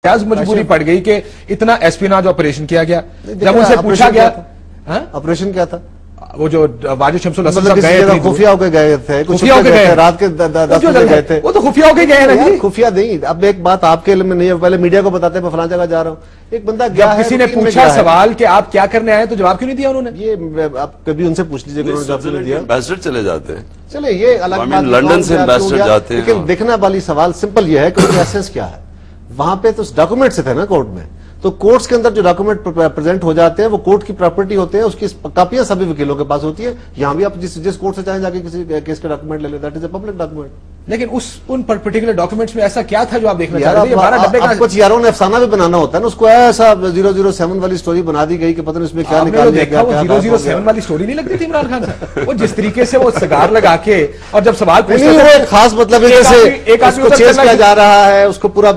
کیا مجبوری پڑ گئی کہ اتنا اسپیناج آپریشن کیا گیا؟ جب ان سے پوچھا گیا آپریشن کیا تھا؟ وہ جو واجد شمس الحسن صاحب گئے تھے، خفیہ ہو کے گئے تھے، خفیہ ہو کے گئے، رات کے 10 بجے گئے تھے، وہ تو خفیہ ہو کے گئے نا جی، خفیہ نہیں. اب ایک بات آپ کے علم میں نہیں ہے، پہلے میڈیا کو بتاتے ہیں میں فلاں جگہ جا رہا ہوں. ایک بندہ گیا ہے، کسی نے پوچھا سوال کہ آپ کیا کرنے آئے تو جواب کیوں نہیں دیا انہوں نے؟ یہ آپ کبھی ان سے پوچھ لیجیے کہ انہوں نے جواب نہیں دیا. ایمبیسڈر چلے جاتے ہیں، چلے یہ الگ بات، لندن سے ایمبیسڈر جاتے ہیں. لیکن دیکھنا والی سوال سمپل یہ ہے کہ اس کا ایسنس کیا ہے. وہاں پہ تو ڈاکومنٹ سے تھے نا کورٹ میں، تو کورٹس کے اندر جو ڈاکومنٹ پریزنٹ ہو جاتے ہیں وہ کورٹ کی پراپرٹی ہوتے ہیں، اس کی کاپیاں سبھی وکیلوں کے پاس ہوتی ہے. یہاں بھی آپ جس کورٹ سے چاہیں جا کے کسی کیس کا ڈاکومنٹ لے لیں، that is a public document. لیکن ان پرٹیکولر ڈاکومنٹس میں ایسا کیا تھا جو آپ دیکھنا چاہتے ہیں؟ کچھ یاروں نے افسانہ بھی بنانا ہوتا ہے نا، اس کو ایسا 007 والی سٹوری بنا دی گئی کہ پتہ نہیں اس میں کیا نکال لیا گیا. 007 والی سٹوری نہیں لگتی تھی عمران خان سے؟ وہ جس طریقے سے وہ سگار لگا کے اور جب سوال پوچھتے ہیں وہ ایک خاص مطلب ہے جیسے اس کو چیز کیا جا رہا ہے، اس کو پورا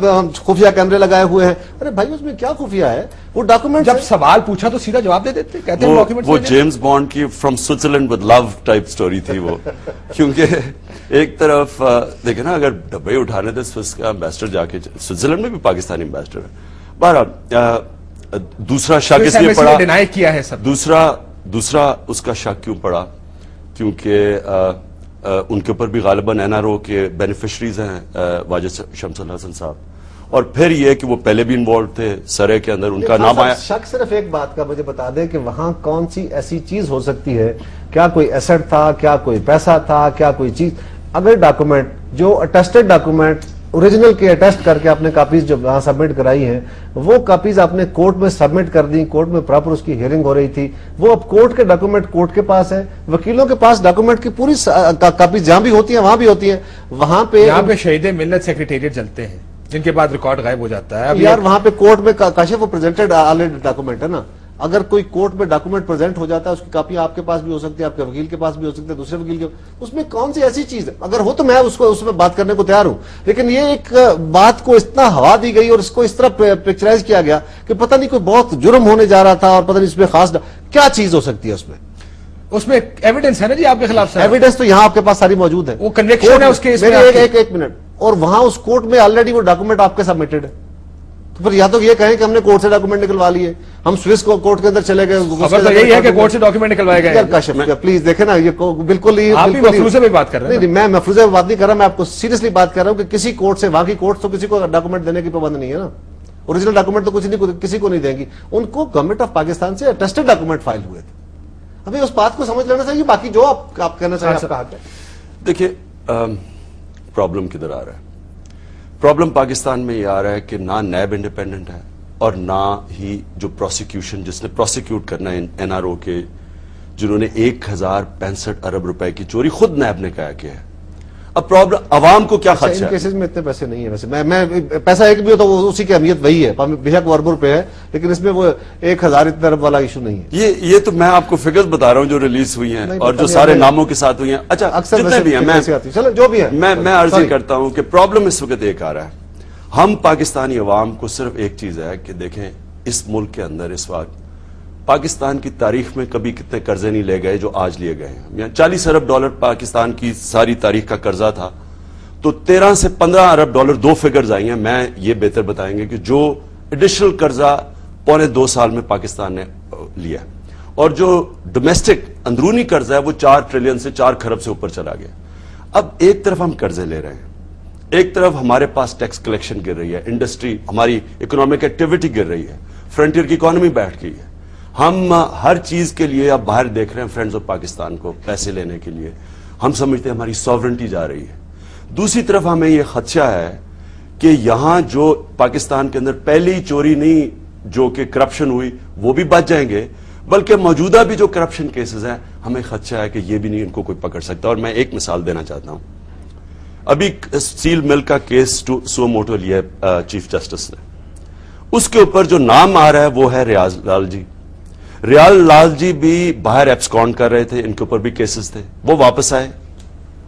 خفیہ کیمرے لگائے ہوئے ہیں. ارے بھائی اس میں کیا خفیہ ہے؟ وہ ڈاکومنٹ جب سوال پوچھا تو سیدھا جواب دے دیتے، کہتے ہیں ڈاکومنٹ. وہ جیمز بانڈ کی from Switzerland with love type story تھی وہ. کیونکہ ایک طرف دیکھیں نا، اگر ڈبے اٹھانے تھے سوئس کا ایمبیسڈر جا کے، سوئٹزرلینڈ میں بھی پاکستانی ایمبیسڈر ہے. بہرحال دوسرا شک اس لیے پڑا، ڈینائی کیا ہے سب. دوسرا اس کا شک کیوں پڑا؟ کیونکہ ان کے اوپر بھی غالباً این آر او کے بینیفیشریز ہیں واجد شمس الحسن صاحب، اور پھر یہ کہ وہ پہلے بھی انوالو تھے سرے کے اندر، ان کا نام آیا. شک صرف ایک بات کا مجھے بتا دیں کہ وہاں کون سی ایسی چیز ہو سکتی ہے؟ کیا کوئی ایسٹ تھا، کیا کوئی پیسہ تھا، کیا کوئی چیز؟ اگر ڈاکومنٹ جو اٹیسٹڈ ڈاکومنٹ اوریجنل کے اٹیسٹ کر کے آپ نے کاپیز جو وہاں سبمٹ کرائی ہیں، وہ کاپیز آپ نے کورٹ میں سبمٹ کر دی، کورٹ میں پراپر اس کی ہیئرنگ ہو رہی تھی، وہ اب کورٹ کے ڈاکومنٹ کورٹ کے پاس ہے، وکیلوں کے پاس ڈاکومنٹ کی پوری کاپیز جہاں بھی ہوتی ہیں وہاں بھی ہوتی ہیں. وہاں پہ شہید ملت سیکریٹریٹ چلتے ہیں جن کے بعد ریکارڈ غائب ہو جاتا ہے. یار وہاں پہ کورٹ میں کاشف وہ پریزنٹڈ آلریڈی ڈاکومنٹ ہے نا. اگر کوئی کورٹ میں ڈاکومنٹ پریزنٹ ہو جاتا ہے، اس کی کاپی آپ کے پاس بھی ہو سکتی ہے، آپ کے وکیل کے پاس بھی ہو سکتی ہے، دوسرے وکیل کے، اس میں کون سی ایسی چیز ہے؟ اگر ہو تو میں اس میں بات کرنے کو تیار ہوں. لیکن یہ ایک بات کو اتنا ہوا دی گئی اور اس کو اس طرح پکچرائز کیا گیا کہ پتہ نہیں کوئی بہت جرم ہونے جا رہا تھا اور پتہ نہیں اس میں خاص کیا چیز ہو سکتی ہے. اس میں ایویڈنس ہے نا جی آپ کے خلاف. ایویڈنس تو یہاں آپ کے پاس ساری موجود ہے، وہ کنوکشن ہے اس کے. ایک منٹ، اور وہاں اس کورٹ میں آلریڈی وہ ڈاکومنٹ آپ کے سبمٹڈ ہے. تو پھر یا تو یہ کہیں کہ ہم نے کورٹ سے ڈاکومنٹ نکلوا لیے، ہم سوئس کو کورٹ کے اندر چلے گئے. خبر تو یہی ہے کہ کورٹ سے ڈاکومنٹ نکلوائے گئے. پلیز دیکھیں نا، یہ بالکل ہی مفروضے پہ بات کر رہے ہیں. نہیں، میں مفروضے پہ بات نہیں کر رہا، میں آپ کو سیریسلی بات کر رہا ہوں کہ کسی کورٹ سے، وہاں کی کورٹ تو کسی کو ڈاکومنٹ دینے کی پابند نہیں ہے نا. اوریجنل ڈاکومنٹ تو کسی کو نہیں دیں گی. ان کو گورنمنٹ آف پاکستان سے اٹیسٹڈ ڈاکومنٹ فائل ہوئے تھے. ابھی اس بات کو سمجھ لینا چاہیے. باقی جو آپ کہنا چاہیں آپ کا حق ہے. دیکھیے پرابلم کدھر آ رہا ہے؟ پرابلم پاکستان میں یہ آ رہا ہے کہ نہ نیب انڈیپینڈنٹ ہے اور نہ ہی جو پروسیکیوشن، جس نے پروسیکیوٹ کرنا ہے این آر او کے، جنہوں نے 1065 ارب روپے کی چوری خود نیب نے کہا کہ ہے. اب پرابلم عوام کو کیا خدشہ ہے؟ ان کیسز میں اتنے پیسے نہیں ہیں. ویسے میں پیسہ ایک بھی ہو تو اسی کی اہمیت وہی ہے، بے شک وہ اربوں روپے ہے، لیکن اس میں وہ 1000 اتنے ارب والا ایشو نہیں ہے. یہ تو میں آپ کو فگرز بتا رہا ہوں جو ریلیز ہوئی ہیں اور جو سارے ناموں کے ساتھ ہوئی ہیں. اچھا جتنے بھی ہیں، جو بھی ہے، میں عرض کرتا ہوں کہ پرابلم اس وقت ایک آ رہا ہے. ہم پاکستانی عوام کو صرف ایک چیز ہے کہ دیکھیں اس ملک کے اندر اس وقت پاکستان کی تاریخ میں کبھی کتنے قرضے نہیں لے گئے جو آج لیے گئے ہیں. 40 ارب ڈالر پاکستان کی ساری تاریخ کا قرضہ تھا، تو 13 سے 15 ارب ڈالر دو فگرز آئی ہیں. میں یہ بہتر بتائیں گے کہ جو ایڈیشنل قرضہ 1.25 سال میں پاکستان نے لیا، اور جو ڈومیسٹک اندرونی قرضہ ہے وہ 4 ٹریلین سے 4 کھرب سے اوپر چلا گیا. اب ایک طرف ہم قرضے لے رہے ہیں، ایک طرف ہمارے پاس ٹیکس کلیکشن گر رہی ہے، انڈسٹری، ہماری اکنامک ایکٹیویٹی گر رہی ہے، فرنٹیئر کی اکانومی بیٹھ گئی ہے. ہم ہر چیز کے لیے اب باہر دیکھ رہے ہیں فرینڈز آف پاکستان کو پیسے لینے کے لیے. ہم سمجھتے ہیں ہماری سوورنٹی جا رہی ہے. دوسری طرف ہمیں یہ خدشہ ہے کہ یہاں جو پاکستان کے اندر پہلی چوری نہیں جو کہ کرپشن ہوئی وہ بھی بچ جائیں گے، بلکہ موجودہ بھی جو کرپشن کیسز ہیں ہمیں خدشہ ہے کہ یہ بھی نہیں ان کو کوئی پکڑ سکتا. اور میں ایک مثال دینا چاہتا ہوں. ابھی اسٹیل مل کا کیس سو موٹو لیا چیف جسٹس نے، اس کے اوپر جو نام آ رہا ہے وہ ہے ریاض لال جی. ریاض لال جی بھی باہر ایبسکونڈ کر رہے تھے، ان کے اوپر بھی کیسز تھے. وہ واپس آئے،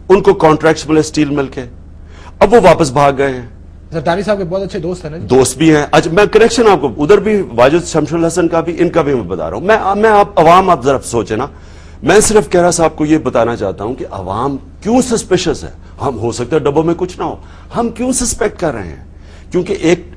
ان کو کانٹریکٹس ملے اسٹیل مل کے، اب وہ واپس بھاگ گئے ہیں. زرداری صاحب کے بہت اچھے دوست ہیں، دوست بھی ہیں. اچھا میں کنیکشن آپ کو ادھر بھی واجد شمس الحسن کا بھی، ان کا بھی میں بتا رہا ہوں. میں آپ عوام آپ ذرا سوچیں نا. میں صرف کہہ رہا صاحب کو یہ بتانا چاہتا ہوں کہ عوام کیوں سسپیشس ہے. ہم ہو سکتا ہے ڈبوں میں کچھ نہ ہو، ہم کیوں سسپیکٹ کر رہے ہیں؟ کیونکہ ایک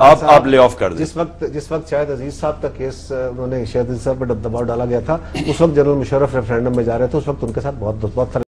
آپ لے آف کر دیں. جس وقت شاید عزیز صاحب کا کیس انہوں نے شاید عزیز صاحب پر دباؤ ڈالا گیا تھا، اس وقت جنرل مشرف ریفرینڈم میں جا رہے تھے، اس وقت ان کے ساتھ بہت